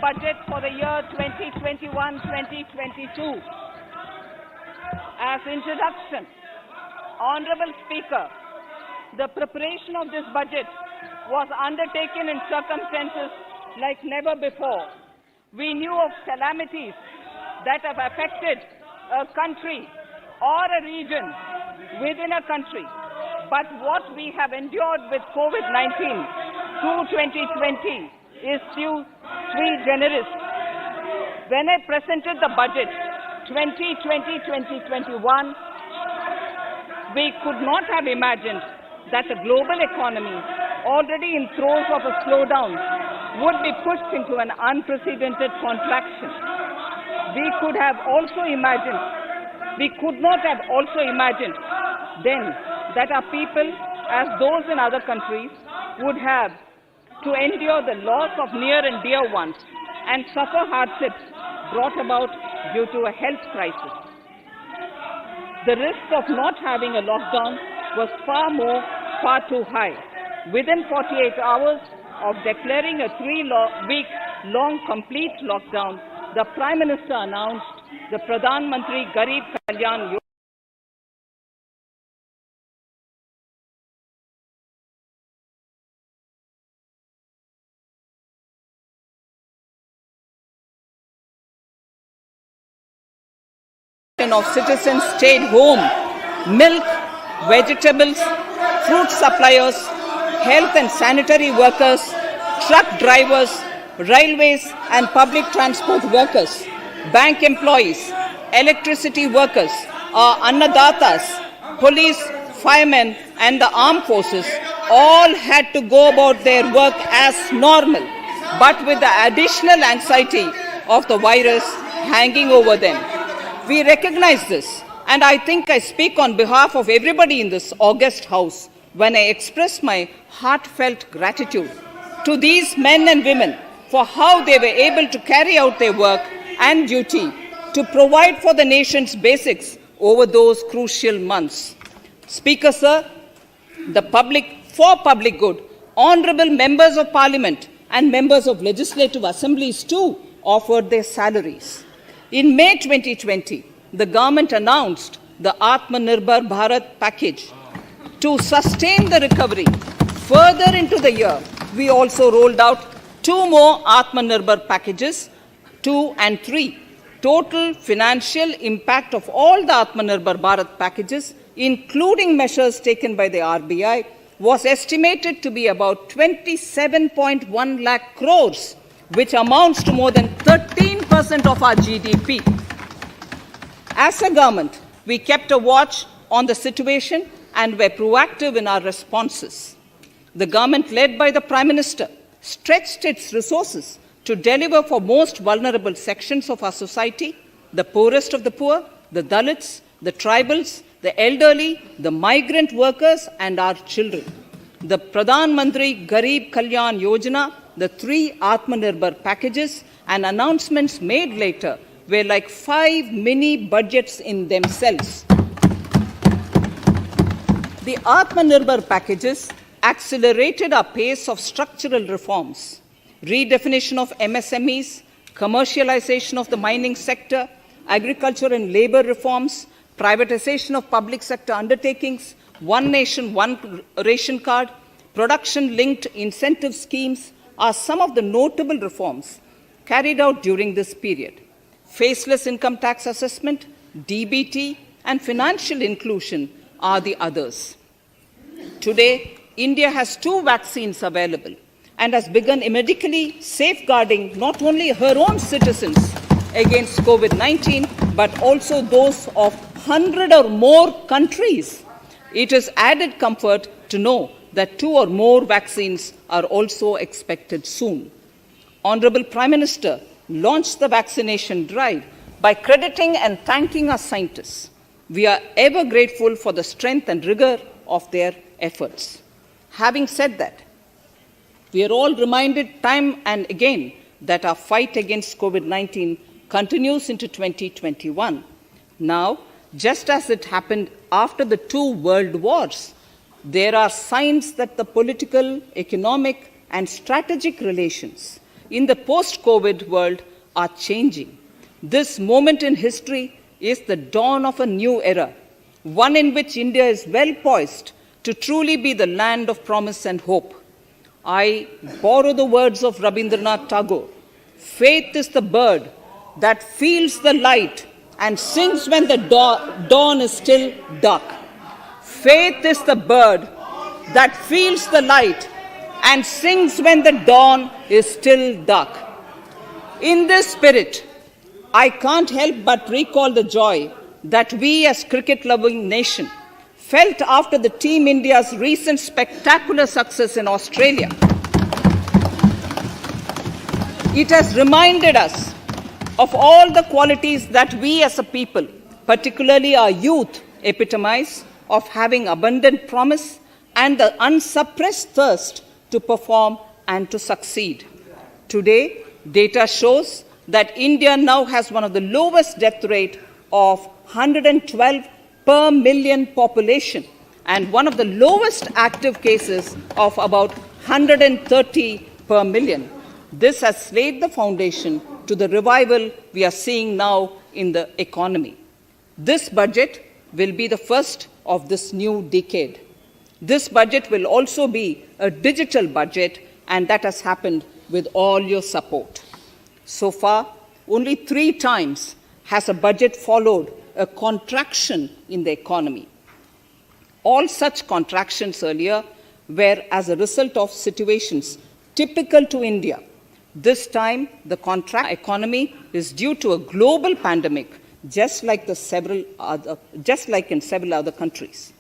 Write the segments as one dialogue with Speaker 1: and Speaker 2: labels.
Speaker 1: Budget for the year 2021-2022. As introduction, Honorable Speaker, the preparation of this budget was undertaken in circumstances like never before. We knew of calamities that have affected a country or a region within a country. But what we have endured with COVID-19 through 2020 is sui generis. When I presented the budget 2020-2021, we could not have imagined that the global economy, already in throes of a slowdown, would be pushed into an unprecedented contraction. We could not have also imagined then that our people, as those in other countries, would have to endure the loss of near and dear ones and suffer hardships brought about due to a health crisis. The risk of not having a lockdown was far too high. Within 48 hours of declaring a 3-week-long complete lockdown, the Prime Minister announced the Pradhan Mantri Garib Kalyan Yojana of citizens stayed home. Milk, vegetables, fruit suppliers, health and sanitary workers, truck drivers, railways and public transport workers, bank employees, electricity workers, our annadatas, police, firemen and the armed forces all had to go about their work as normal, but with the additional anxiety of the virus hanging over them. We recognize this, and I think I speak on behalf of everybody in this august house when I express my heartfelt gratitude to these men and women for how they were able to carry out their work and duty to provide for the nation's basics over those crucial months. Speaker, sir, for public good, honorable members of parliament and members of legislative assemblies too offered their salaries. In May 2020, the government announced the Atmanirbhar Bharat package. To sustain the recovery further into the year, we also rolled out 2 more Atmanirbhar packages, 2 and 3. Total financial impact of all the Atmanirbhar Bharat packages, including measures taken by the RBI, was estimated to be about 27.1 lakh crores, which amounts to more than 13% of our GDP. As a government, we kept a watch on the situation and were proactive in our responses. The government, led by the Prime Minister, stretched its resources to deliver for most vulnerable sections of our society, the poorest of the poor, the Dalits, the tribals, the elderly, the migrant workers and our children. The Pradhan Mantri Garib Kalyan Yojana, the 3 Atmanirbhar packages and announcements made later were like 5 mini budgets in themselves. The Atmanirbhar packages accelerated our pace of structural reforms, redefinition of MSMEs, commercialization of the mining sector, agriculture and labor reforms, privatization of public sector undertakings, One Nation, One Ration Card, production-linked incentive schemes are some of the notable reforms carried out during this period. Faceless income tax assessment, DBT, and financial inclusion are the others. Today, India has 2 vaccines available and has begun medically safeguarding not only her own citizens against COVID-19, but also those of 100 or more countries. It is added comfort to know that 2 or more vaccines are also expected soon. Honorable Prime Minister launched the vaccination drive by crediting and thanking our scientists. We are ever grateful for the strength and rigor of their efforts. Having said that, we are all reminded time and again that our fight against COVID-19 continues into 2021. Now, just as it happened after the 2 world wars, there are signs that the political, economic, and strategic relations in the post-COVID world are changing. This moment in history is the dawn of a new era, one in which India is well poised to truly be the land of promise and hope. I borrow the words of Rabindranath Tagore. Faith is the bird that feels the light and sings when the dawn is still dark. Faith is the bird that feels the light and sings when the dawn is still dark. In this spirit, I can't help but recall the joy that we as cricket-loving nation felt after the Team India's recent spectacular success in Australia. It has reminded us of all the qualities that we as a people, particularly our youth, epitomize of having abundant promise and the unsuppressed thirst to perform and to succeed. Today, data shows that India now has one of the lowest death rate of 112 per million population and one of the lowest active cases of about 130 per million. This has laid the foundation to the revival we are seeing now in the economy. This budget will be the first of this new decade. This budget will also be a digital budget, and that has happened with all your support. So far, only 3 times has a budget followed a contraction in the economy. All such contractions earlier were as a result of situations typical to India. This time, the contract economy is due to a global pandemic, just like in several other countries.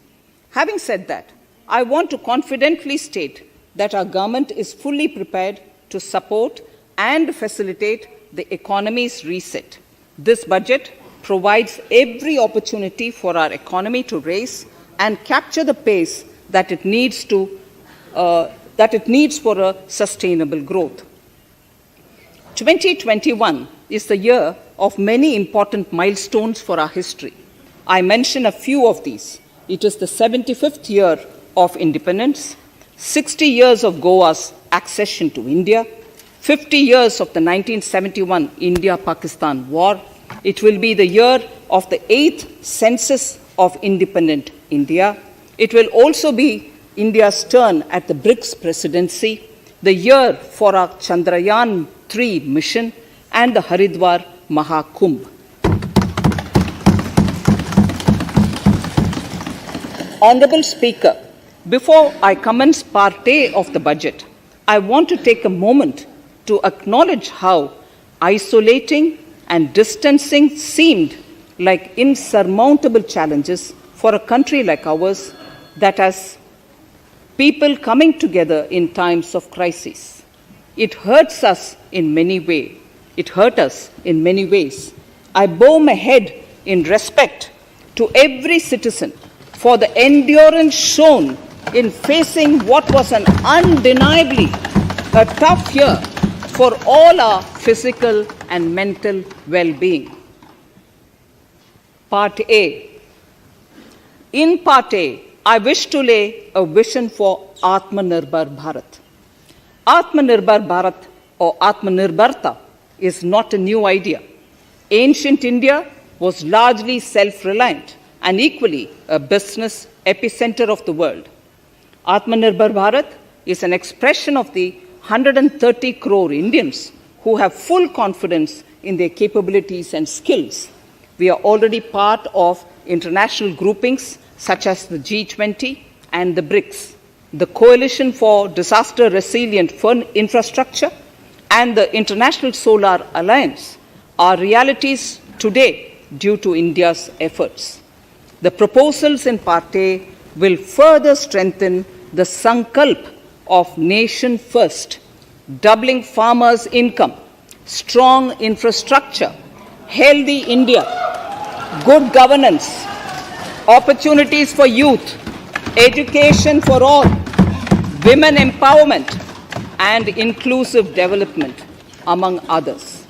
Speaker 1: Having said that, I want to confidently state that our government is fully prepared to support and facilitate the economy's reset. This budget provides every opportunity for our economy to raise and capture the pace that it needs for a sustainable growth. 2021 is the year of many important milestones for our history. I mention a few of these. It is the 75th year of independence, 60 years of Goa's accession to India, 50 years of the 1971 India-Pakistan War. It will be the year of the 8th census of independent India. It will also be India's turn at the BRICS presidency, the year for our Chandrayaan-3 mission, and the Haridwar Mahakumbh. Honorable Speaker, before I commence Part A of the budget, I want to take a moment to acknowledge how isolating and distancing seemed like insurmountable challenges for a country like ours that has people coming together in times of crisis. It hurts us in many ways. It hurt us in many ways. I bow my head in respect to every citizen for the endurance shown in facing what was an undeniably a tough year for all our physical and mental well-being. Part A. In Part A, I wish to lay a vision for Atmanirbhar Bharat. Atmanirbhar Bharat or Atmanirbharta is not a new idea. Ancient India was largely self-reliant and equally a business epicenter of the world. Atmanirbhar Bharat is an expression of the 130 crore Indians who have full confidence in their capabilities and skills. We are already part of international groupings such as the G20 and the BRICS, the Coalition for Disaster Resilient Infrastructure, and the International Solar Alliance are realities today due to India's efforts. The proposals in Part A will further strengthen the Sankalp of Nation First, doubling farmers' income, strong infrastructure, healthy India, good governance, opportunities for youth, education for all, women empowerment, and inclusive development, among others.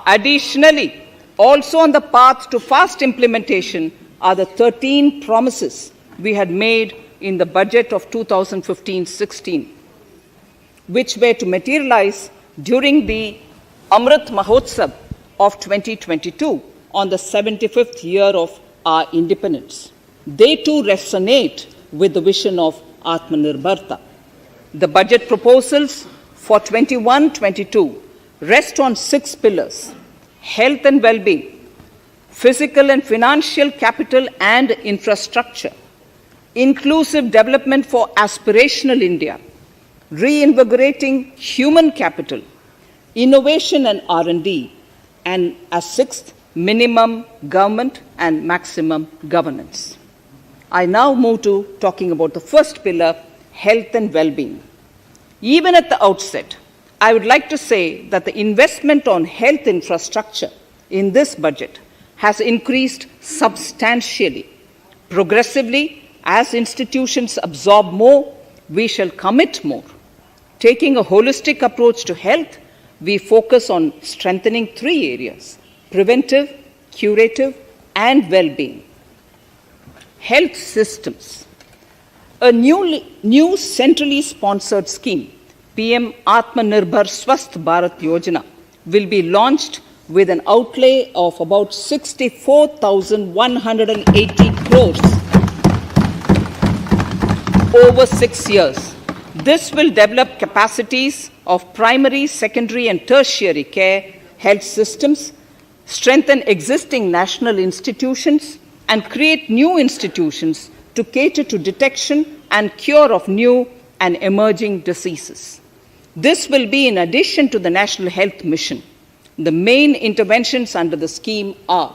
Speaker 1: Additionally, also on the path to fast implementation are the 13 promises we had made in the budget of 2015-16, which were to materialize during the Amrit Mahotsav of 2022 on the 75th year of our independence. They too resonate with the vision of Atmanirbharta. The budget proposals for 21-22 rest on 6 pillars: health and well-being, physical and financial capital and infrastructure, inclusive development for aspirational India, reinvigorating human capital, innovation and R&D, and as 6th, minimum government and maximum governance. I now move to talking about the first pillar, health and well-being. Even at the outset, I would like to say that the investment on health infrastructure in this budget has increased substantially. Progressively, as institutions absorb more, we shall commit more. Taking a holistic approach to health, we focus on strengthening 3 areas: preventive, curative, and well-being. Health systems. A new centrally sponsored scheme, PM Atmanirbhar Swasth Bharat Yojana, will be launched with an outlay of about 64,180 crores over 6 years. This will develop capacities of primary, secondary, and tertiary care health systems, strengthen existing national institutions, and create new institutions to cater to detection and cure of new and emerging diseases. This will be in addition to the National Health Mission. The main interventions under the scheme are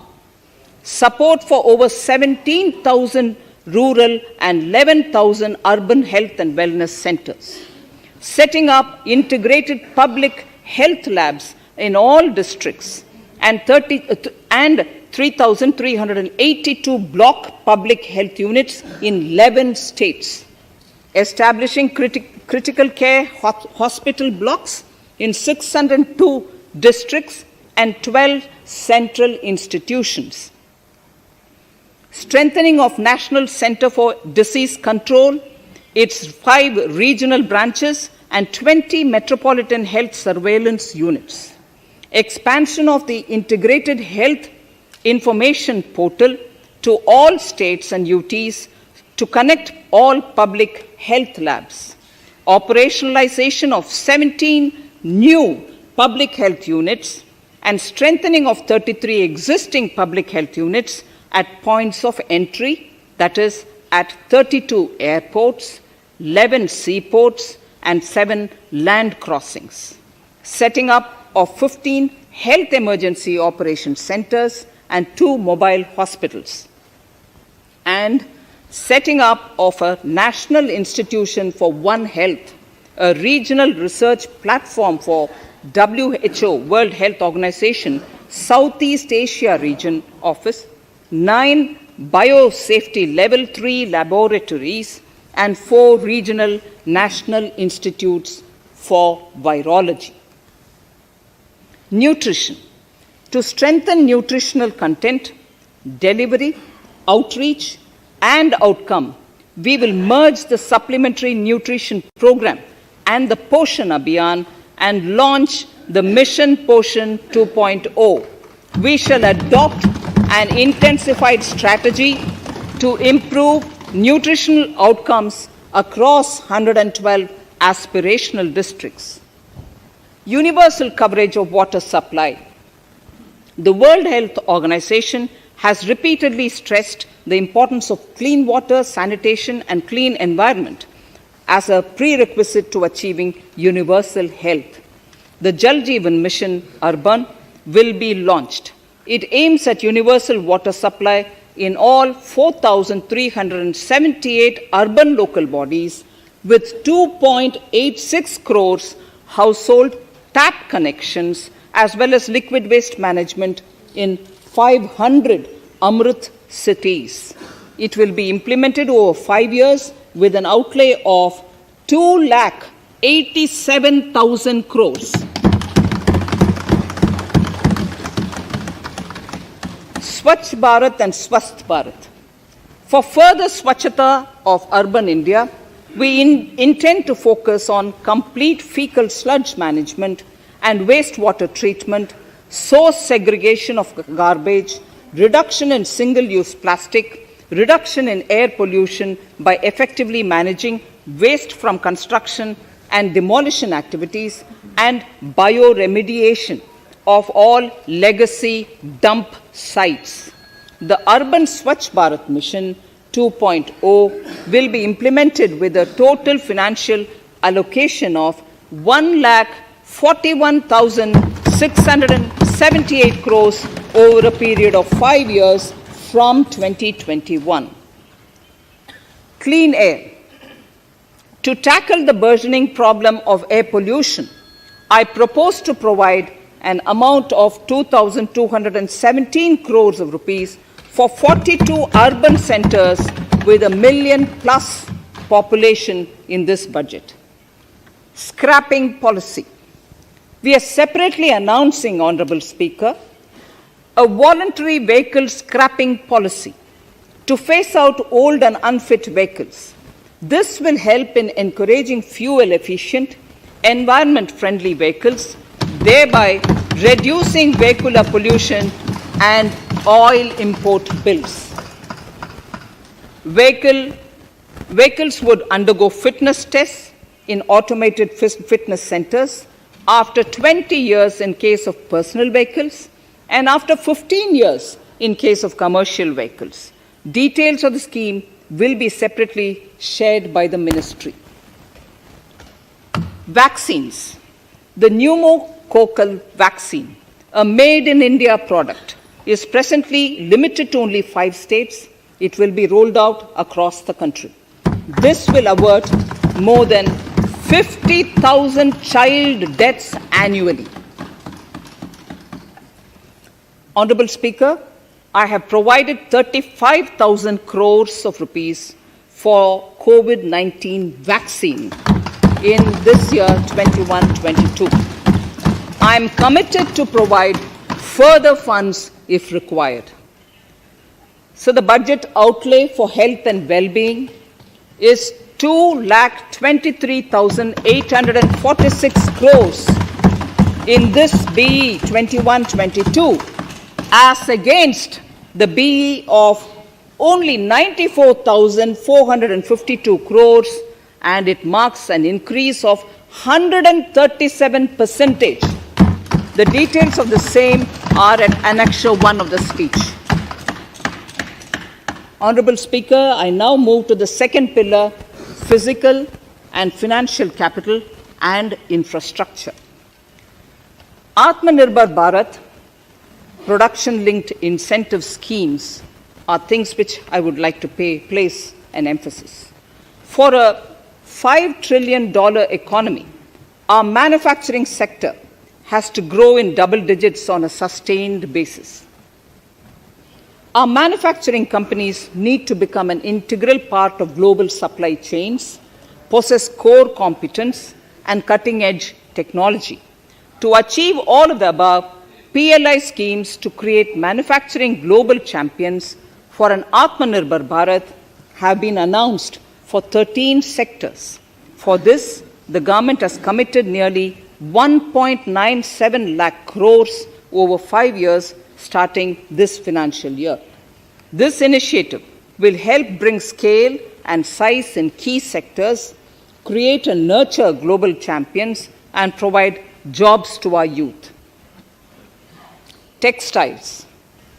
Speaker 1: support for over 17,000 rural and 11,000 urban health and wellness centers, setting up integrated public health labs in all districts, and 3,382 block public health units in 11 states, establishing critical care hospital blocks in 602 districts and 12 central institutions, strengthening of National Center for Disease Control, its 5 regional branches and 20 metropolitan health surveillance units, expansion of the integrated health information portal to all states and UTs to connect all public health labs, operationalization of 17 new public health units, and strengthening of 33 existing public health units at points of entry, that is, at 32 airports, 11 seaports, and 7 land crossings, setting up of 15 health emergency operation centers and 2 mobile hospitals, and setting up of a National Institution for One Health, a regional research platform for WHO, World Health Organization, Southeast Asia Region Office, 9 biosafety level 3 laboratories, and 4 regional national institutes for virology. Nutrition. To strengthen nutritional content, delivery, outreach, and outcome, we will merge the supplementary nutrition program and the Poshan Abhiyan and launch the Mission Poshan 2.0. We shall adopt an intensified strategy to improve nutritional outcomes across 112 aspirational districts. Universal coverage of water supply. The World Health Organization has repeatedly stressed the importance of clean water, sanitation, and clean environment as a prerequisite to achieving universal health. The Jal Jeevan Mission Urban will be launched. It aims at universal water supply in all 4,378 urban local bodies with 2.86 crores household tap connections, as well as liquid waste management in 500 Amrit cities. It will be implemented over 5 years with an outlay of 2,87,000 crores. Swachh Bharat and Swasth Bharat. For further Swachhata of urban India, we intend to focus on complete fecal sludge management and wastewater treatment, source segregation of garbage, reduction in single-use plastic, reduction in air pollution by effectively managing waste from construction and demolition activities, and bioremediation of all legacy dump sites. The Urban Swachh Bharat Mission 2.0 will be implemented with a total financial allocation of 1,41,678 crores over a period of 5 years from 2021. Clean air. To tackle the burgeoning problem of air pollution, I propose to provide an amount of 2,217 crores of rupees for 42 urban centers with a million-plus population in this budget. Scrapping policy. We are separately announcing, Honorable Speaker, a voluntary vehicle scrapping policy to phase out old and unfit vehicles. This will help in encouraging fuel-efficient, environment-friendly vehicles, thereby reducing vehicular pollution and oil import bills. Vehicles would undergo fitness tests in automated fitness centers after 20 years in case of personal vehicles and after 15 years in case of commercial vehicles. Details of the scheme will be separately shared by the ministry. Vaccines. The pneumococcal vaccine, a made-in-India product, is presently limited to only 5 states. It will be rolled out across the country. This will avert more than 50,000 child deaths annually. Honorable Speaker, I have provided 35,000 crores of rupees for COVID-19 vaccine in this year 21-22. I am committed to provide further funds if required. So the budget outlay for health and well-being is 2,23,846 crores in this BE 21-22 as against the BE of only 94,452 crores, and it marks an increase of 137%. The details of the same are at Annexure 1 of the speech. Honorable Speaker, I now move to the second pillar, physical and financial capital and infrastructure. Atmanirbhar Bharat, production-linked incentive schemes are things which I would like to place an emphasis. For a $5 trillion economy, our manufacturing sector has to grow in double digits on a sustained basis. Our manufacturing companies need to become an integral part of global supply chains, possess core competence and cutting-edge technology. To achieve all of the above, PLI schemes to create manufacturing global champions for an Atmanirbhar Bharat have been announced for 13 sectors. For this, the government has committed nearly 1.97 lakh crores over 5 years starting this financial year. This initiative will help bring scale and size in key sectors, create and nurture global champions, and provide jobs to our youth. Textiles.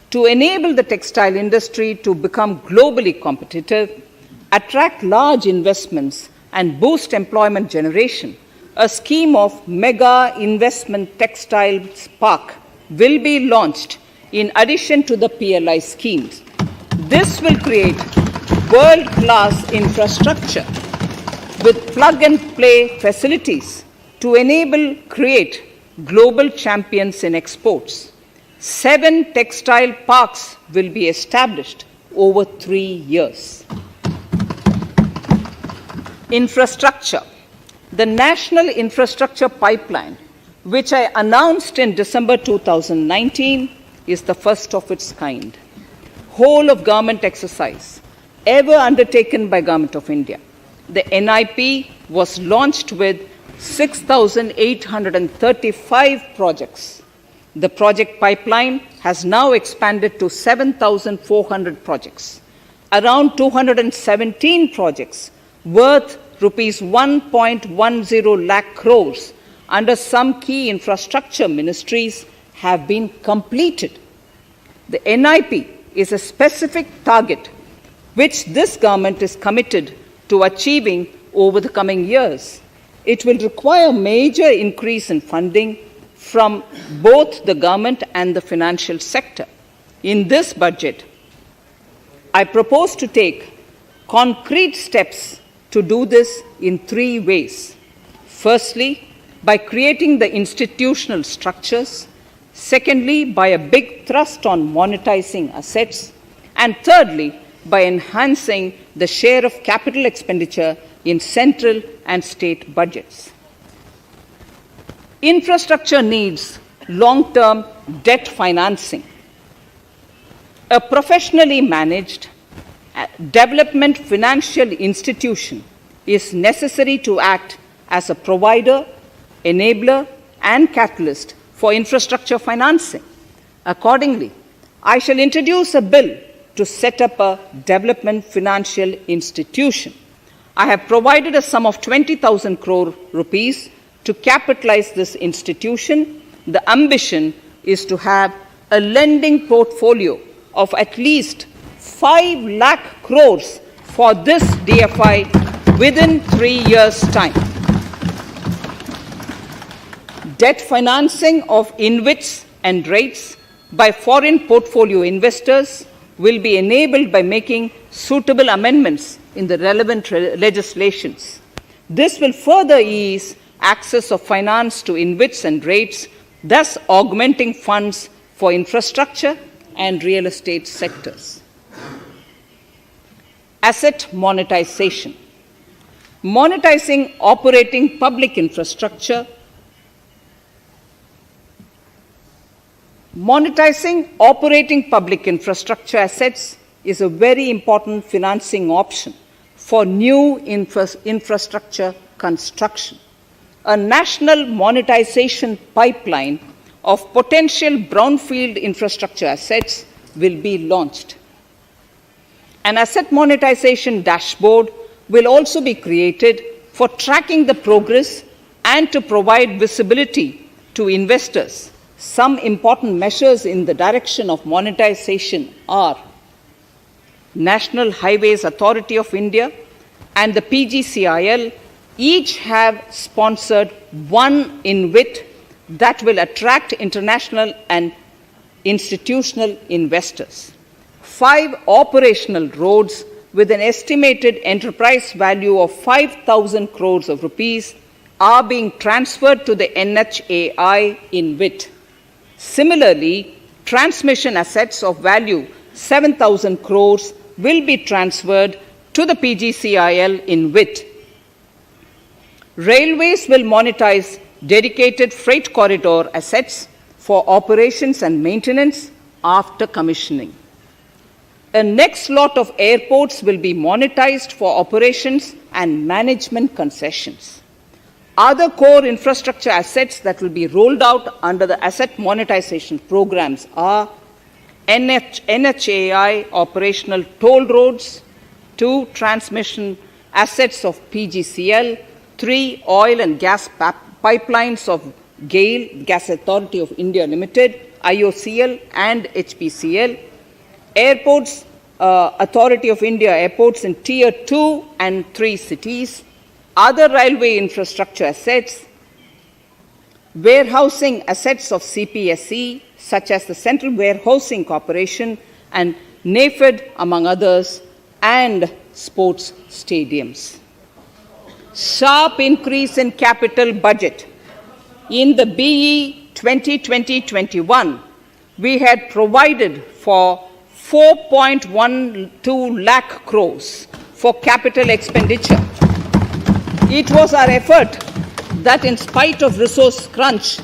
Speaker 1: To enable the textile industry to become globally competitive, attract large investments, and boost employment generation, a scheme of Mega Investment Textiles Park will be launched in addition to the PLI schemes. This will create world-class infrastructure with plug-and-play facilities to create global champions in exports. 7 textile parks will be established over 3 years. Infrastructure. The National Infrastructure Pipeline, which I announced in December 2019, is the first of its kind. Whole of government exercise ever undertaken by Government of India. The NIP was launched with 6,835 projects. The project pipeline has now expanded to 7,400 projects. Around 217 projects worth rupees 1.10 lakh crores under some key infrastructure ministries have been completed. The NIP is a specific target which this government is committed to achieving over the coming years. It will require major increase in funding from both the government and the financial sector. In this budget, I propose to take concrete steps to do this in three ways. Firstly, by creating the institutional structures. Secondly, by a big thrust on monetizing assets. And thirdly, by enhancing the share of capital expenditure in central and state budgets. Infrastructure needs long-term debt financing. A professionally managed development financial institution is necessary to act as a provider, enabler, and catalyst for infrastructure financing. Accordingly, I shall introduce a bill to set up a development financial institution. I have provided a sum of 20,000 crore rupees to capitalize this institution. The ambition is to have a lending portfolio of at least 5 lakh crores for this DFI within 3 years' time. Debt financing of InvITs and REITs by foreign portfolio investors will be enabled by making suitable amendments in the relevant legislations. This will further ease access of finance to InvITs and REITs, thus augmenting funds for infrastructure and real estate sectors. Asset monetization. Monetizing operating public infrastructure. Monetizing operating public infrastructure assets is a very important financing option for new infrastructure construction. A national monetization pipeline of potential brownfield infrastructure assets will be launched. An asset monetization dashboard will also be created for tracking the progress and to provide visibility to investors. Some important measures in the direction of monetization are National Highways Authority of India and the PGCIL each have sponsored one InvIT that will attract international and institutional investors. 5 operational roads with an estimated enterprise value of 5,000 crores of rupees are being transferred to the NHAI InvIT. Similarly, transmission assets of value 7,000 crores will be transferred to the PGCIL InvIT. Railways will monetize dedicated freight corridor assets for operations and maintenance after commissioning. A next lot of airports will be monetized for operations and management concessions. Other core infrastructure assets that will be rolled out under the asset monetization programs are NHAI operational toll roads, 2 transmission assets of PGCL, 3 oil and gas pipelines of GAIL, Gas Authority of India Limited, IOCL and HPCL, Airports Authority of India airports in Tier 2 and 3 cities, other railway infrastructure assets, warehousing assets of CPSE, such as the Central Warehousing Corporation and NAFED, among others, and sports stadiums. Sharp increase in capital budget. In the BE 2020-21, we had provided for 4.12 lakh crores for capital expenditure. It was our effort that in spite of resource crunch,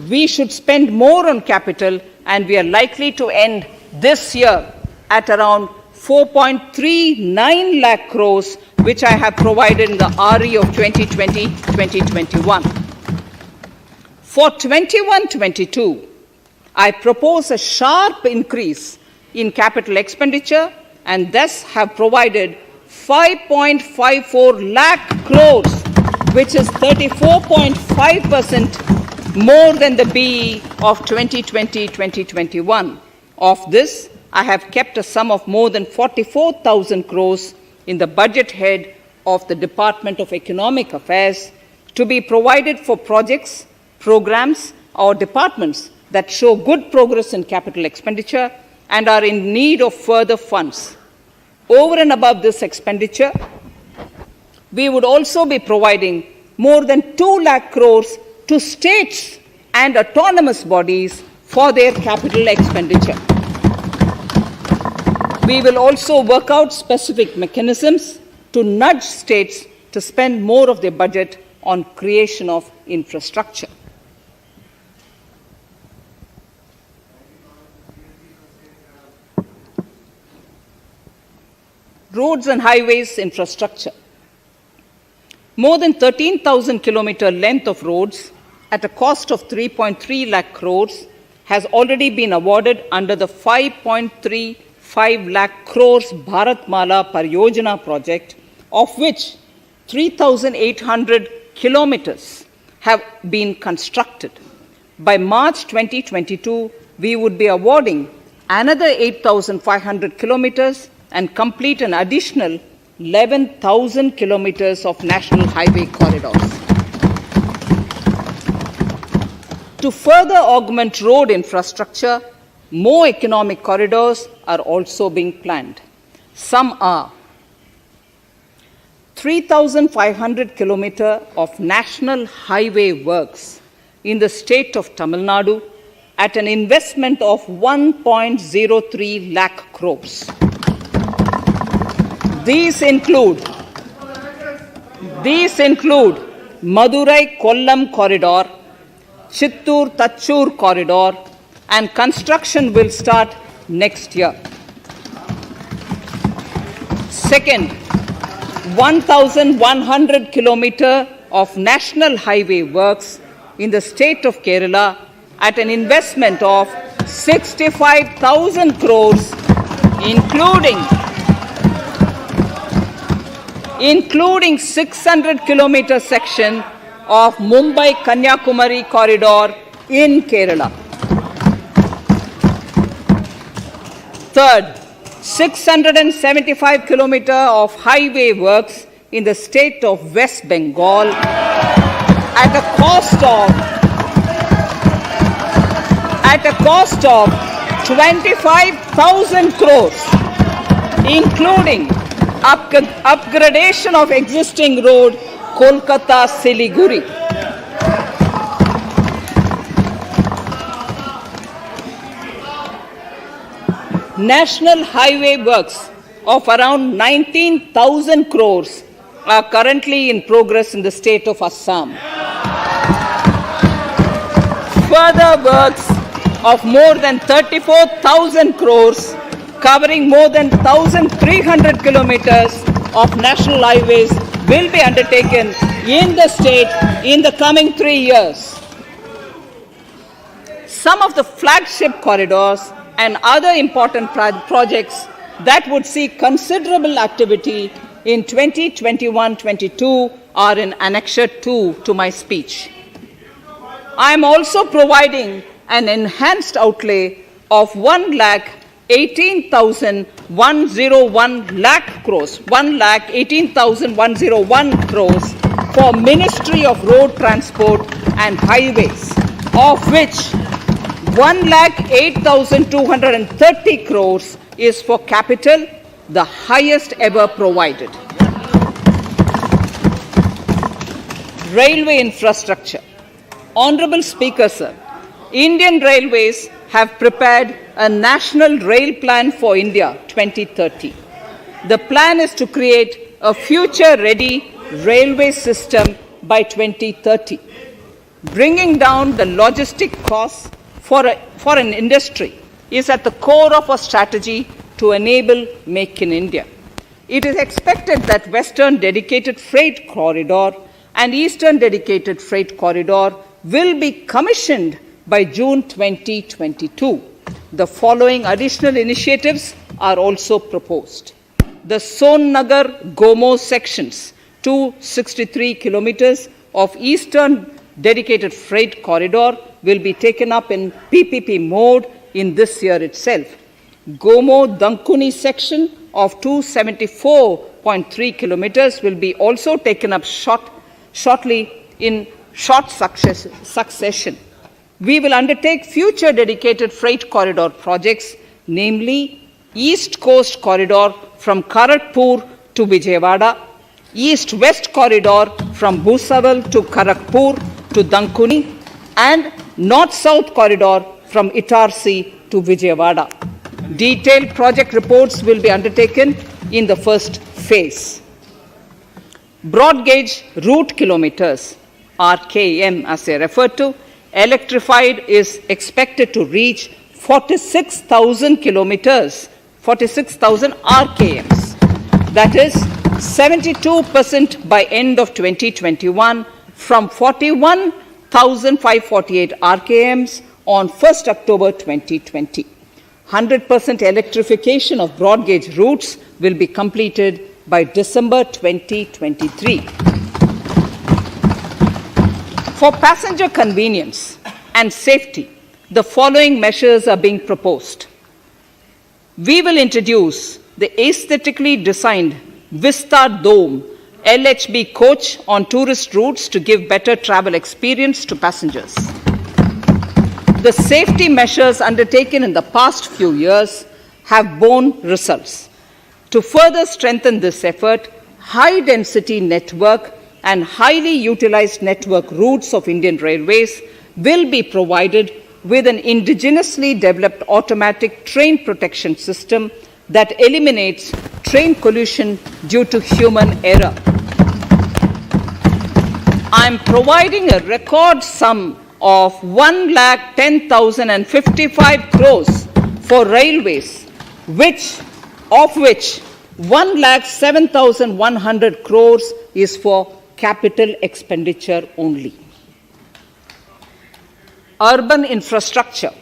Speaker 1: we should spend more on capital, and we are likely to end this year at around 4.39 lakh crores, which I have provided in the RE of 2020-2021. For 21-22, I propose a sharp increase in capital expenditure and thus have provided 5.54 lakh crores, which is 34.5% more than the BE of 2020-2021. Of this, I have kept a sum of more than 44,000 crores in the budget head of the Department of Economic Affairs to be provided for projects, programs, or departments that show good progress in capital expenditure and are in need of further funds. Over and above this expenditure, we would also be providing more than 2 lakh crores to states and autonomous bodies for their capital expenditure. We will also work out specific mechanisms to nudge states to spend more of their budget on creation of infrastructure. Roads and highways infrastructure. More than 13,000 kilometer length of roads at a cost of 3.3 lakh crores has already been awarded under the 5.35 lakh crores Bharatmala Pariyojana project, of which 3,800 kilometers have been constructed. By March 2022, we would be awarding another 8,500 kilometers and complete an additional 11,000 kilometers of national highway corridors. To further augment road infrastructure, more economic corridors are also being planned. Some are 3,500 kilometers of national highway works in the state of Tamil Nadu at an investment of 1.03 lakh crores. These include Madurai-Kollam corridor, Chittoor-Tachur corridor, and construction will start next year. Second, 1,100 kilometers of national highway works in the state of Kerala at an investment of 65,000 crores, including 600 kilometer section of Mumbai-Kanyakumari corridor in Kerala. Third, 675 kilometer of highway works in the state of West Bengal at a cost of 25,000 crores, including upgradation of existing road Kolkata-Siliguri. National highway works of around 19,000 crores are currently in progress in the state of Assam. Further works of more than 34,000 crores covering more than 1,300 kilometers of national highways will be undertaken in the state in the coming 3 years. Some of the flagship corridors and other important projects that would see considerable activity in 2021-22 are in Annexure 2 to my speech. I am also providing an enhanced outlay of 1,18,101 crores for Ministry of Road Transport and Highways, of which 1,08,230 crores is for capital, the highest ever provided. Railway infrastructure. Honorable Speaker, sir, Indian Railways have prepared a National Rail Plan for India 2030. The plan is to create a future-ready railway system by 2030, bringing down the logistic costs for an industry is at the core of a strategy to enable Make in India. It is expected that Western Dedicated Freight Corridor and Eastern Dedicated Freight Corridor will be commissioned by June 2022. The following additional initiatives are also proposed. The Sonnagar-Gomo sections, 263 kilometers of Eastern Dedicated Freight Corridor, will be taken up in PPP mode in this year itself. Gomo-Dankuni section of 274.3 kilometers will be also taken up shortly in short succession. We will undertake future dedicated freight corridor projects, namely East Coast Corridor from Kharagpur to Vijayawada, East-West Corridor from Bhusawal to Kharagpur to Dankuni, and North-South Corridor from Itarsi to Vijayawada. Detailed project reports will be undertaken in the first phase. Broad gauge route kilometers, RKM as they refer to, electrified is expected to reach 46,000 kilometers, 46,000 RKMs. That is 72% by end of 2021 from 41,548 RKMs on 1st October 2020. 100% electrification of broad gauge routes will be completed by December 2023. For passenger convenience and safety, the following measures are being proposed. We will introduce the aesthetically designed Vista Dome LHB coach on tourist routes to give better travel experience to passengers. The safety measures undertaken in the past few years have borne results. To further strengthen this effort, high-density network and highly utilized network routes of Indian Railways will be provided with an indigenously developed automatic train protection system that eliminates train collision due to human error. I am providing a record sum of 1,10,055 crores for railways, of which 1,07,100 crores is for capital expenditure only. Urban infrastructure.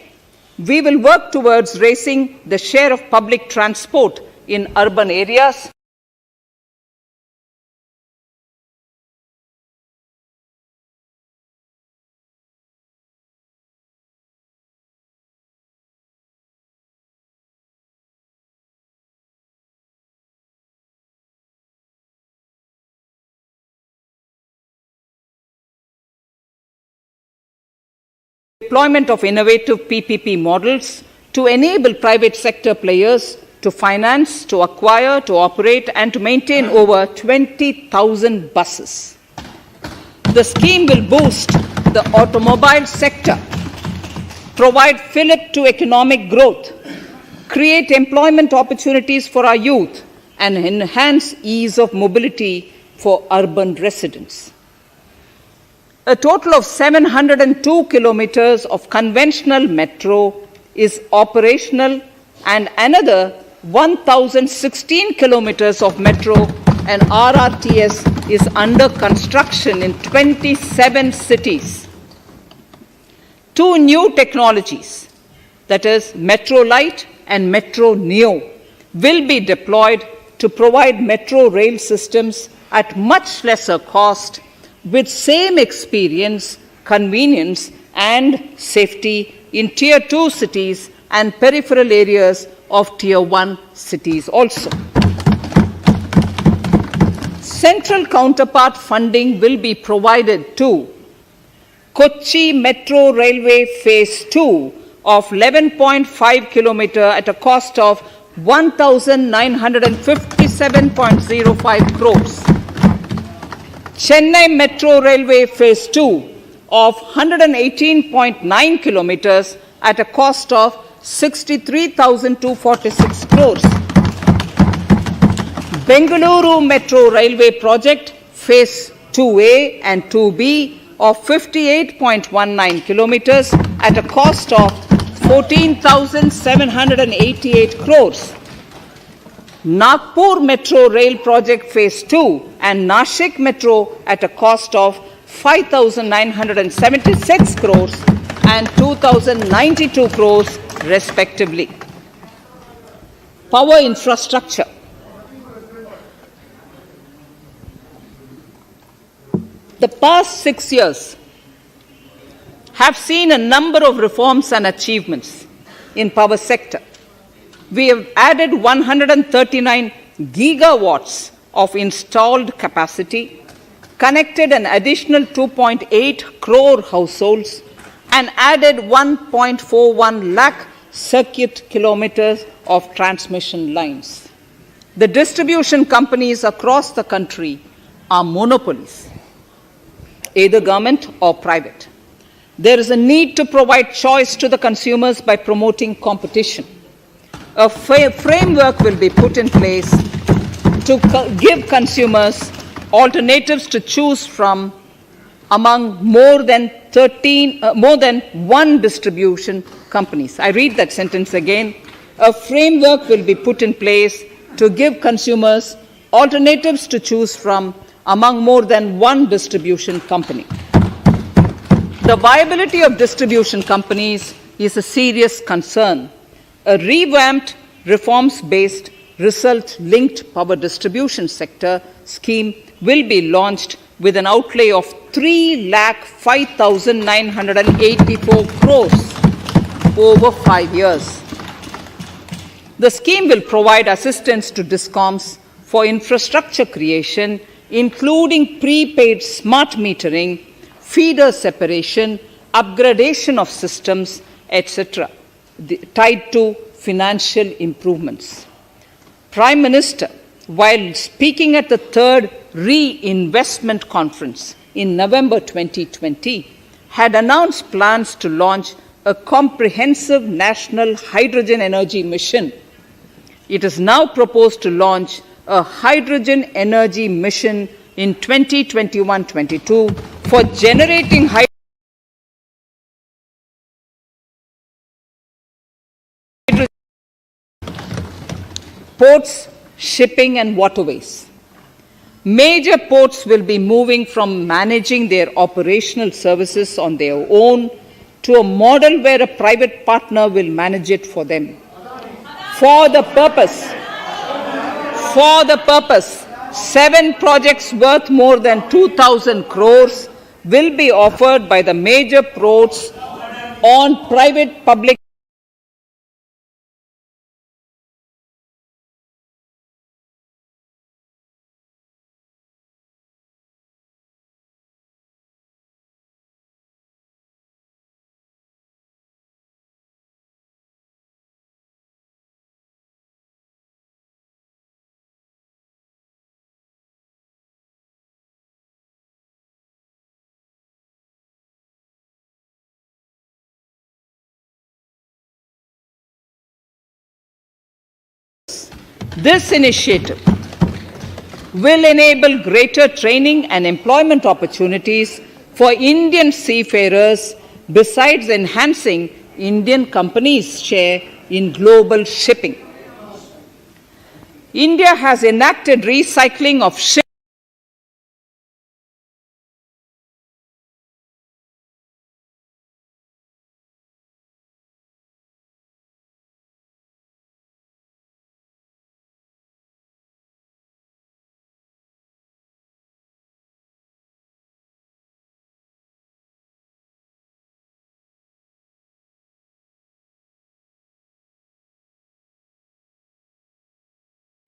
Speaker 1: We will work towards raising the share of public transport in urban areas. Deployment of innovative PPP models to enable private sector players to finance, to acquire, to operate, and to maintain over 20,000 buses. The scheme will boost the automobile sector, provide fillip to economic growth, create employment opportunities for our youth, and enhance ease of mobility for urban residents. A total of 702 kilometers of conventional metro is operational, and another 1,016 kilometers of metro and RRTS is under construction in 27 cities. Two new technologies, that is Metro Light and Metro Neo, will be deployed to provide metro rail systems at much lesser cost with same experience, convenience, and safety in Tier 2 cities and peripheral areas of Tier 1 cities also. Central counterpart funding will be provided to Kochi Metro Railway Phase 2 of 11.5 kilometer at a cost of 1,957.05 crores. Chennai Metro Railway Phase 2 of 118.9 kilometers at a cost of 63,246 crores. Bengaluru Metro Railway Project Phase 2A and 2B of 58.19 kilometers at a cost of 14,788 crores. Nagpur Metro Rail Project Phase 2 and Nashik Metro at a cost of 5,976 crores and 2,092 crores respectively. Power infrastructure. The past 6 years have seen a number of reforms and achievements in power sector. We have added 139 gigawatts of installed capacity, connected an additional 2.8 crore households, and added 1.41 lakh circuit kilometers of transmission lines. The distribution companies across the country are monopolies, either government or private. There is a need to provide choice to the consumers by promoting competition. A framework will be put in place to give consumers alternatives to choose from among more than one distribution companies. I read that sentence again. A framework will be put in place to give consumers alternatives to choose from among more than one distribution company. The viability of distribution companies is a serious concern. A revamped, reforms-based, result-linked power distribution sector scheme will be launched with an outlay of 3,05,984 crores over 5 years. The scheme will provide assistance to DISCOMs for infrastructure creation, including prepaid smart metering, feeder separation, upgradation of systems, etc., tied to financial improvements. Prime Minister, while speaking at the third Reinvestment Conference in November 2020, had announced plans to launch a comprehensive national hydrogen energy mission. It is now proposed to launch a hydrogen energy mission in 2021-22 for generating hydrogen ports, shipping and waterways. Major ports will be moving from managing their operational services on their own to a model where a private partner will manage it for them. For the purpose, 7 projects worth more than 2,000 crores will be offered by the major ports on private-public This initiative will enable greater training and employment opportunities for Indian seafarers, besides enhancing Indian companies' share in global shipping. India has enacted recycling of ships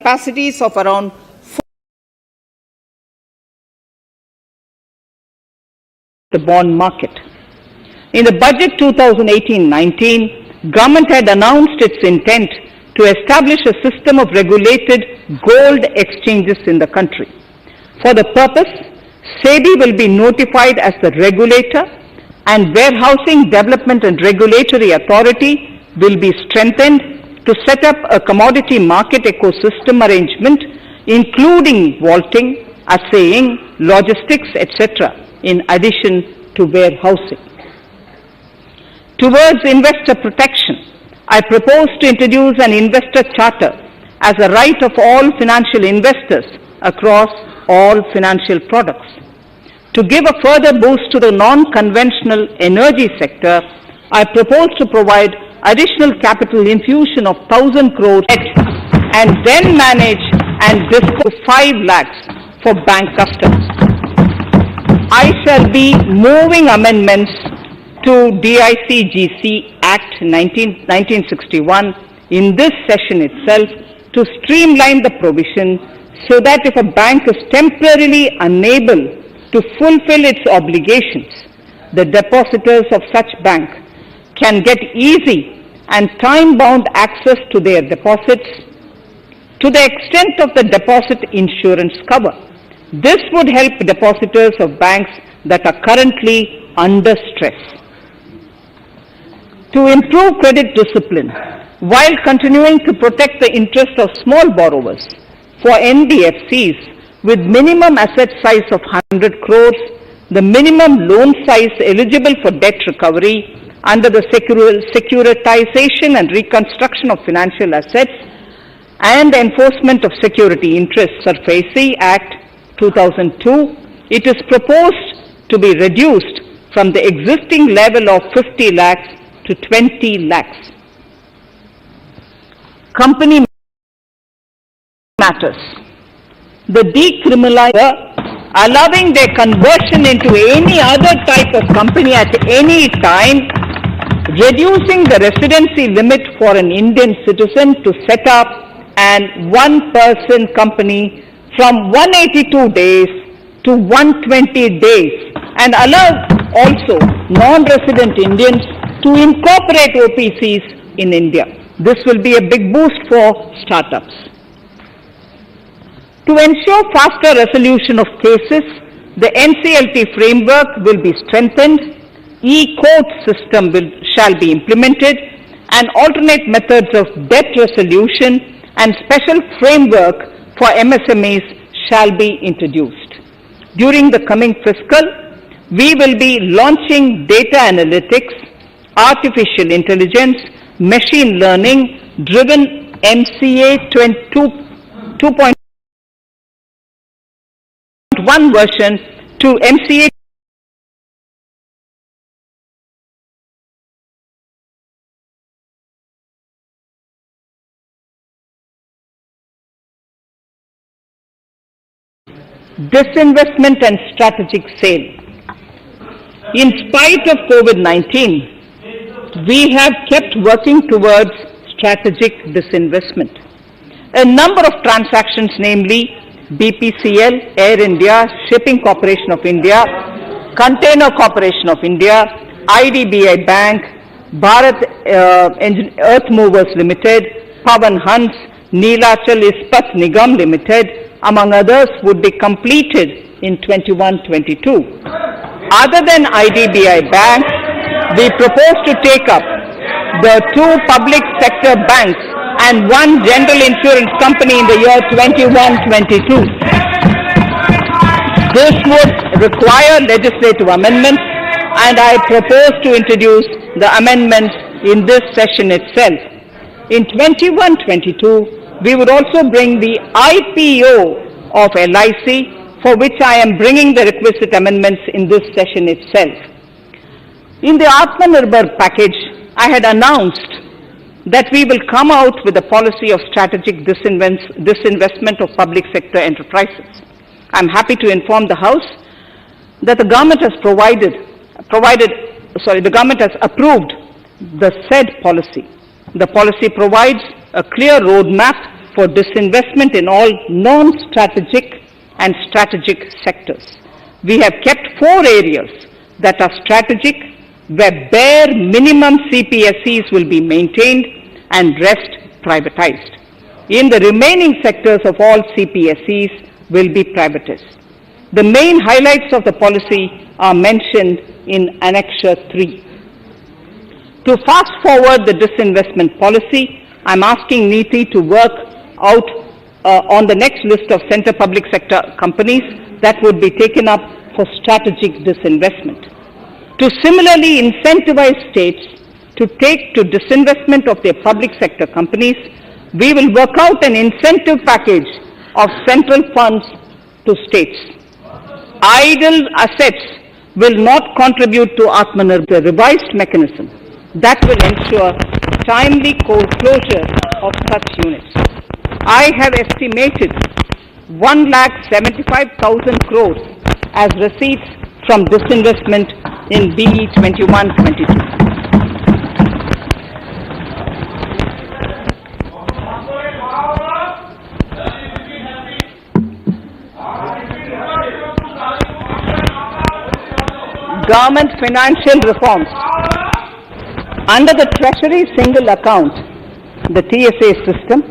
Speaker 1: capacities of around 4 the bond market. In the budget 2018-19, government had announced its intent to establish a system of regulated gold exchanges in the country. For the purpose, SEBI will be notified as the regulator, and Warehousing Development and Regulatory Authority will be strengthened to set up a commodity market ecosystem arrangement, including vaulting, assaying, logistics, etc., in addition to warehousing. Towards investor protection, I propose to introduce an investor charter as a right of all financial investors across all financial products. To give a further boost to the non-conventional energy sector, I propose to provide additional capital infusion of 1,000 crores and then manage and disburse 5 lakhs for bank customers. I shall be moving amendments to DICGC Act 1961 in this session itself to streamline the provision so that if a bank is temporarily unable to fulfill its obligations, the depositors of such bank can get easy and time-bound access to their deposits to the extent of the deposit insurance cover. This would help depositors of banks that are currently under stress. To improve credit discipline while continuing to protect the interest of small borrowers for NBFCs with minimum asset size of 100 crores, the minimum loan size eligible for debt recovery under the Securitization and Reconstruction of Financial Assets and Enforcement of Security Interests SARFAESI Act 2002, it is proposed to be reduced from the existing level of 50 lakhs to 20 lakhs. Company matters. The decriminalizer allowing their conversion into any other type of company at any time, reducing the residency limit for an Indian citizen to set up an one-person company from 182 days to 120 days and allow also non-resident Indians to incorporate OPCs in India. This will be a big boost for startups. To ensure faster resolution of cases, the NCLT framework will be strengthened, e-court system shall be implemented, and alternate methods of debt resolution and special framework for MSMEs shall be introduced. During the coming fiscal, we will be launching data analytics, artificial intelligence, machine learning driven MCA 2.1 version to MCA disinvestment and strategic sale. In spite of COVID-19, we have kept working towards strategic disinvestment. A number of transactions, namely BPCL, Air India, Shipping Corporation of India, Container Corporation of India, IDBI Bank, Bharat Earth Movers Limited, Pawan Hans, Neelachal Ispat Nigam Limited, among others, would be completed in 21-22. Other than IDBI Bank, we propose to take up the 2 public sector banks and 1 general insurance company in the year 21-22. This would require legislative amendments, and I propose to introduce the amendments in this session itself. In 21-22, we would also bring the IPO of LIC, for which I am bringing the requisite amendments in this session itself. In the Atmanirbhar package, I had announced that we will come out with a policy of strategic disinvestment of public sector enterprises. I am happy to inform the House that the government has the government has approved the said policy. The policy provides a clear roadmap for disinvestment in all non-strategic and strategic sectors. We have kept 4 areas that are strategic, where bare minimum CPSEs will be maintained and rest privatized. In the remaining sectors of all CPSEs will be privatized. The main highlights of the policy are mentioned in Annexure 3. To fast forward the disinvestment policy, I am asking NITI to work out on the next list of centre public sector companies that would be taken up for strategic disinvestment. To similarly incentivize states to take to disinvestment of their public sector companies, We will work out an incentive package of central funds to states. Idle assets will not contribute to Atmanirbhar, the revised mechanism that will ensure timely closure of such units. I have estimated 1,75,000 crores as receipts from disinvestment in BE 21-22. Government financial reforms. Under the Treasury Single Account, the TSA system,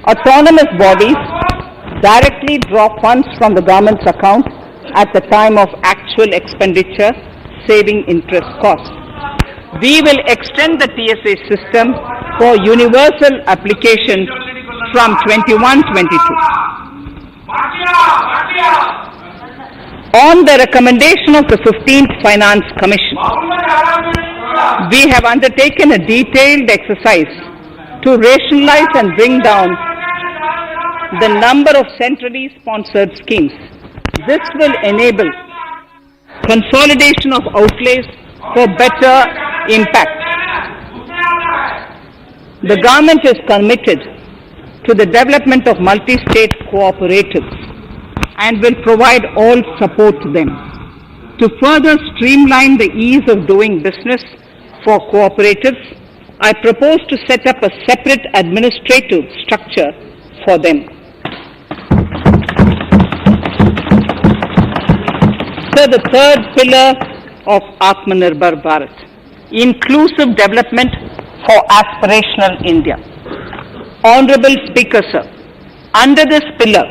Speaker 1: autonomous bodies directly draw funds from the government's account at the time of actual expenditure, saving interest costs. We will extend the TSA system for universal application from 21-22. On the recommendation of the 15th Finance Commission, we have undertaken a detailed exercise to rationalize and bring down the number of centrally sponsored schemes. This will enable consolidation of outlays for better impact. The government is committed to the development of multi-state cooperatives and will provide all support to them. To further streamline the ease of doing business for cooperatives, I propose to set up a separate administrative structure for them. So the third pillar of Atmanirbhar Bharat, inclusive development for aspirational India. Honorable Speaker, sir, under this pillar,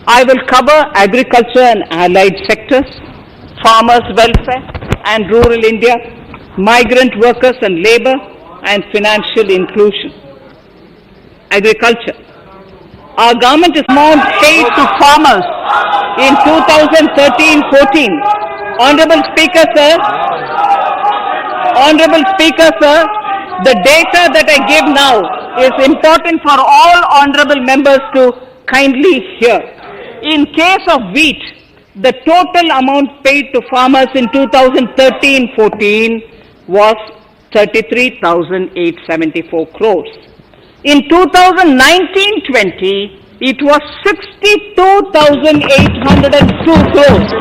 Speaker 1: I will cover agriculture and allied sectors, farmers' welfare and rural India, migrant workers and labor, and financial inclusion. Agriculture. Our government is amount paid to farmers in 2013-14. Honorable Speaker, sir, the data that I give now is important for all honorable members to kindly hear. In case of wheat, the total amount paid to farmers in 2013-14 was 33,874 crores. In 2019-20, it was 62,802 crores.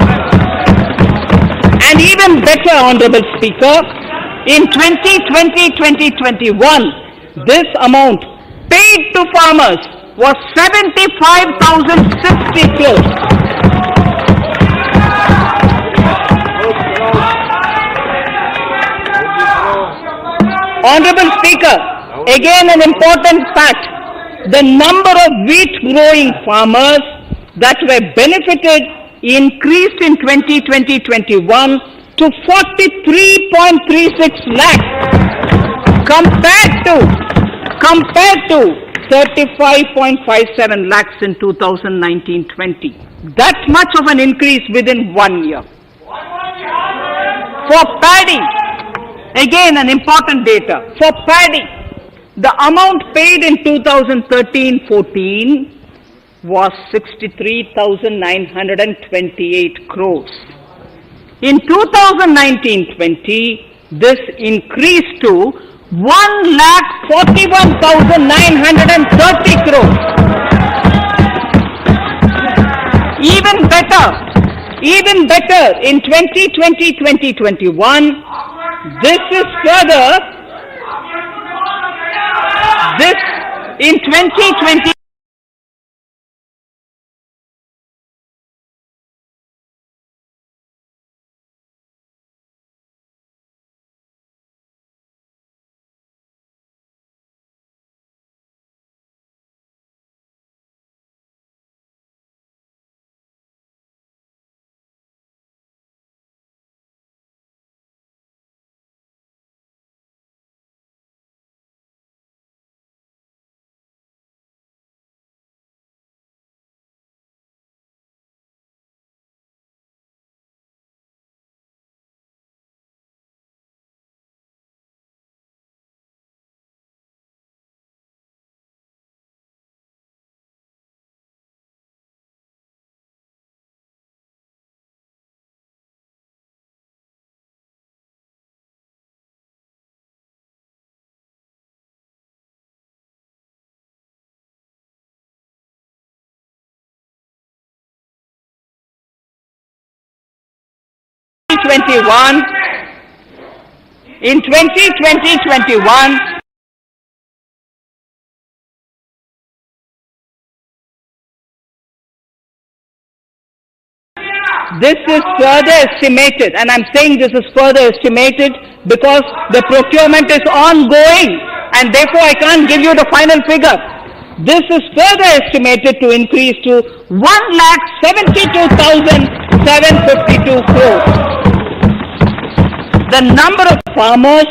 Speaker 1: And even better, Honorable Speaker, in 2020-2021, this amount paid to farmers was 75,060 crores. Honorable Speaker, again an important fact, the number of wheat growing farmers that were benefited increased in 2020-21 to 43.36 lakhs compared to 35.57 lakhs in 2019-20. That much of an increase within 1 year. For paddy, again an important data. For paddy, the amount paid in 2013-14 was 63,928 crores. In 2019-20, this increased to 1,41,930 crores. Even better, in 2020-2021, this is further, in 2020, 2021, this is further estimated, and I'm saying this is further estimated because the procurement is ongoing and therefore I can't give you the final figure. This is further estimated to increase to 1,72,752 crores. The number of farmers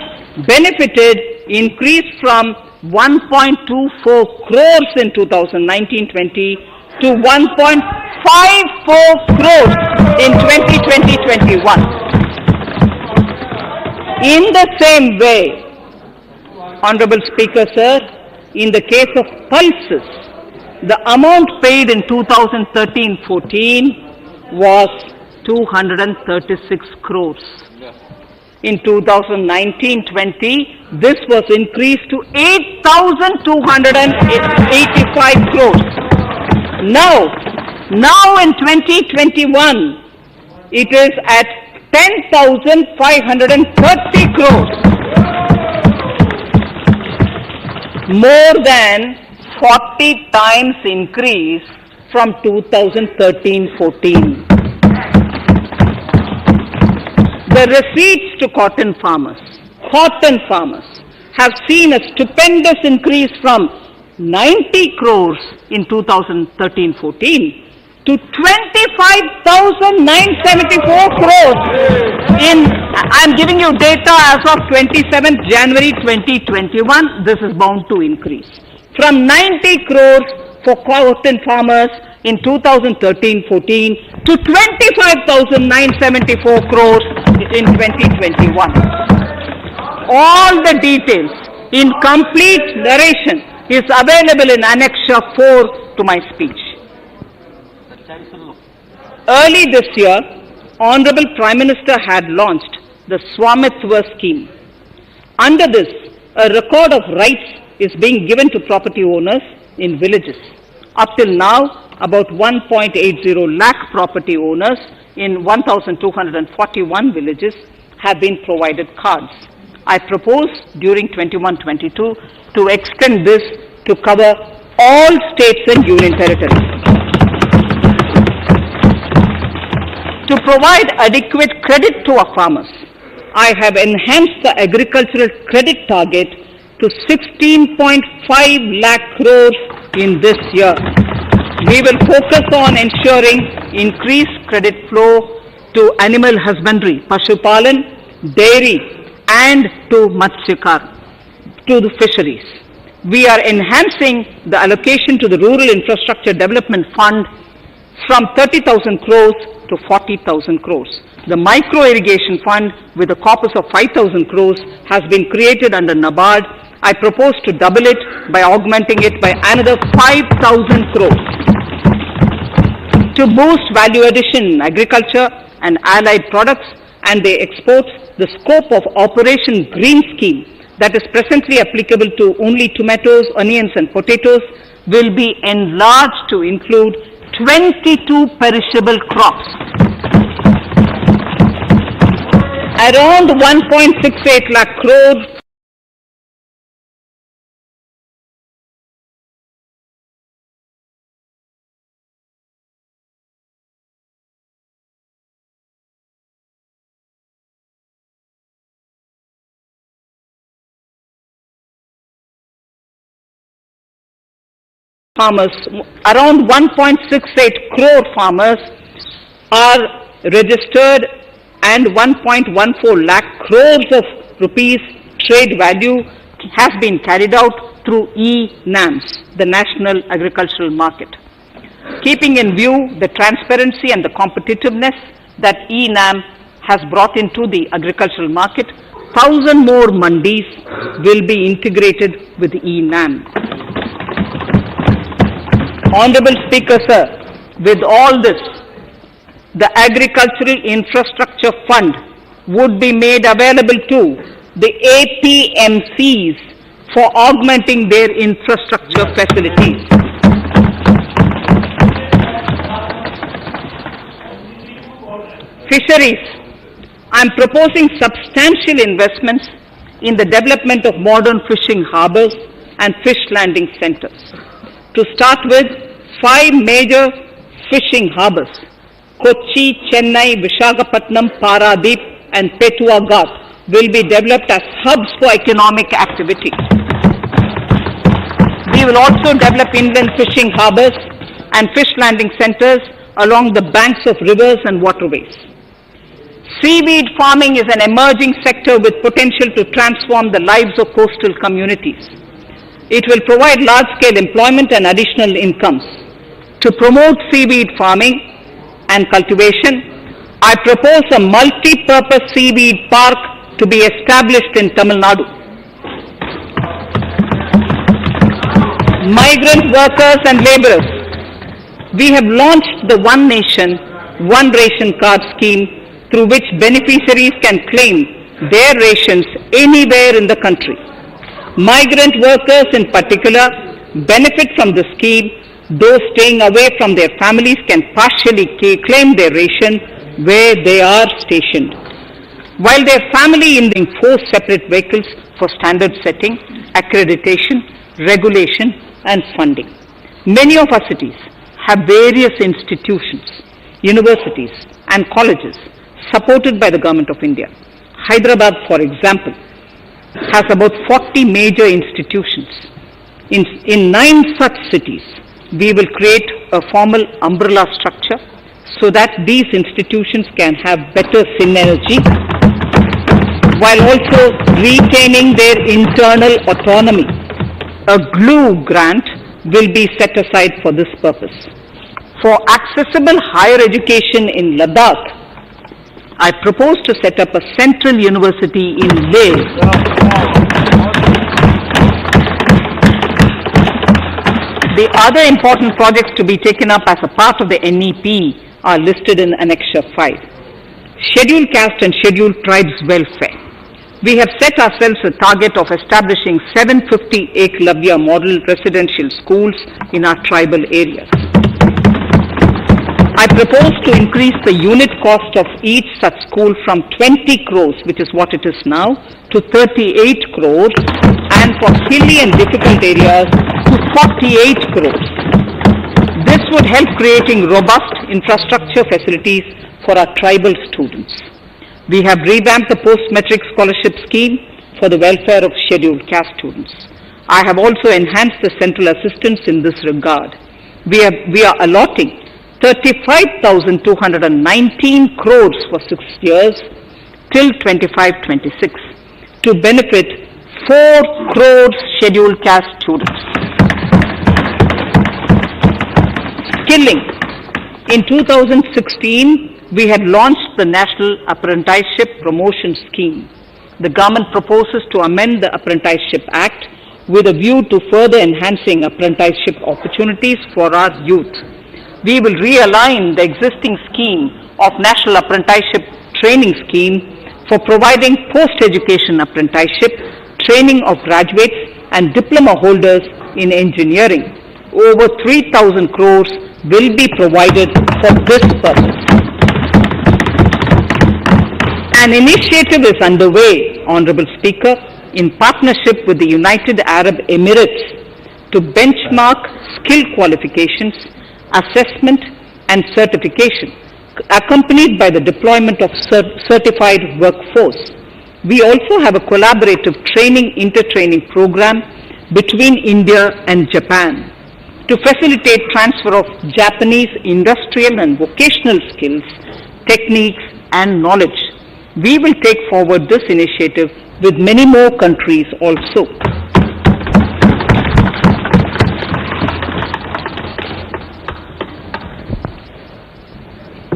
Speaker 1: benefited increased from 1.24 crores in 2019-20 to 1.54 crores in 2020-21. In the same way, Honorable Speaker, sir, in the case of pulses, the amount paid in 2013-14 was 236 crores. In 2019-20, this was increased to 8,285 crores. Now in 2021, it is at 10,530 crores. More than 40 times increase from 2013-14. The receipts to cotton farmers have seen a stupendous increase from 90 crores in 2013-14 to 25,974 crores I'm giving you data as of 27th January 2021. This is bound to increase. From 90 crores for cotton farmers in 2013-14 to 25,974 crores in 2021. All the details in complete narration is available in Annexure 4 to my speech. Early this year, Honorable Prime Minister had launched the Swamitva scheme. Under this, a record of rights is being given to property owners in villages. Up till now, about 1.80 lakh property owners in 1,241 villages have been provided cards. I propose during 21-22 to extend this to cover all states and union territories. To provide adequate credit to our farmers, I have enhanced the agricultural credit target to 16.5 lakh crores in this year. We will focus on ensuring increased credit flow to animal husbandry, Pashupalan, dairy, and to Matsyakar, to the fisheries. We are enhancing the allocation to the Rural Infrastructure Development Fund from 30,000 crores to 40,000 crores. The Micro Irrigation Fund with a corpus of 5,000 crores has been created under NABARD. I propose to double it by augmenting it by another 5,000 crores. To boost value addition in agriculture and allied products and their exports, the scope of Operation Green Scheme that is presently applicable to only tomatoes, onions and potatoes will be enlarged to include 22 perishable crops. Around 1.68 lakh crores farmers, around 1.68 crore farmers are registered and 1.14 lakh crores of rupees trade value has been carried out through e-NAMs, the National Agricultural Market. Keeping in view the transparency and the competitiveness that e-NAM has brought into the agricultural market, 1,000 more mandis will be integrated with e-NAM. Honorable Speaker, sir, with all this, the Agricultural Infrastructure Fund would be made available to the APMCs for augmenting their infrastructure facilities. Fisheries. I am proposing substantial investments in the development of modern fishing harbors and fish landing centers. To start with, 5 major fishing harbors, Kochi, Chennai, Visakhapatnam, Paradip and Petua Ghat, will be developed as hubs for economic activity. We will also develop inland fishing harbors and fish landing centers along the banks of rivers and waterways. Seaweed farming is an emerging sector with potential to transform the lives of coastal communities. It will provide large-scale employment and additional incomes. To promote seaweed farming and cultivation, I propose a multi-purpose seaweed park to be established in Tamil Nadu. Migrant workers and laborers. We have launched the One Nation, One Ration Card scheme through which beneficiaries can claim their rations anywhere in the country. Migrant workers in particular benefit from the scheme. Those staying away from their families can partially claim their ration where they are stationed, while their family in 4 separate vehicles for standard setting, accreditation, regulation and funding. Many of our cities have various institutions, universities and colleges supported by the Government of India. Hyderabad, for example, has about 40 major institutions. In 9 such cities, we will create a formal umbrella structure so that these institutions can have better synergy while also retaining their internal autonomy. A GLUE grant will be set aside for this purpose. For accessible higher education in Ladakh, I propose to set up a central university in Leh. The other important projects to be taken up as a part of the NEP are listed in Annexure 5. Scheduled caste and scheduled tribes welfare. We have set ourselves a target of establishing 750 Eklavya model residential schools in our tribal areas. I propose to increase the unit cost of each such school from 20 crores, which is what it is now, to 38 crores, and for hilly and difficult areas to 48 crores. This would help creating robust infrastructure facilities for our tribal students. We have revamped the post-metric scholarship scheme for the welfare of scheduled caste students. I have also enhanced the central assistance in this regard. We are allotting 35,219 crores for 6 years till 25-26 to benefit 4 crores scheduled caste students. Skilling. In 2016, we had launched the National Apprenticeship Promotion Scheme. The government proposes to amend the Apprenticeship Act with a view to further enhancing apprenticeship opportunities for our youth. We will realign the existing scheme of National Apprenticeship Training Scheme for providing post-education apprenticeship, training of graduates and diploma holders in engineering. Over 3,000 crores will be provided for this purpose. An initiative is underway, Honorable Speaker, in partnership with the United Arab Emirates to benchmark skill qualifications, assessment and certification, accompanied by the deployment of certified workforce. We also have a collaborative inter-training program between India and Japan to facilitate transfer of Japanese industrial and vocational skills, techniques and knowledge. We will take forward this initiative with many more countries also.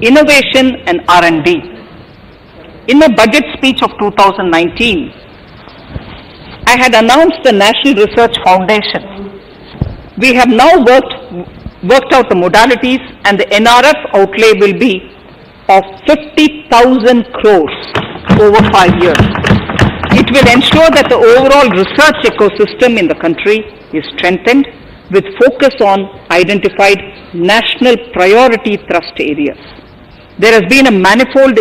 Speaker 1: Innovation and R&D. In my budget speech of 2019, I had announced the National Research Foundation. We have now worked out the modalities, and the NRF outlay will be of 50,000 crores over 5 years. It will ensure that the overall research ecosystem in the country is strengthened with focus on identified national priority thrust areas. there has been a manifold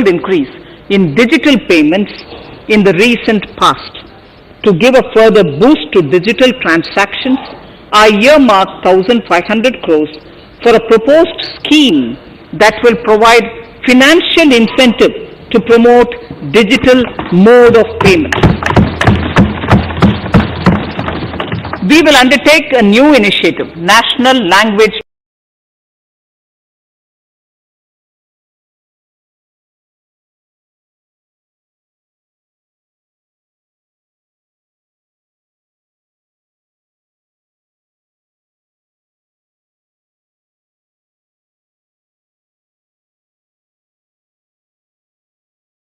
Speaker 1: increase in digital payments in the recent past. To give a further boost to digital transactions, I earmarked 1,500 crores for a proposed scheme that will provide financial incentive to promote digital mode of payment. We will undertake a new initiative, National Language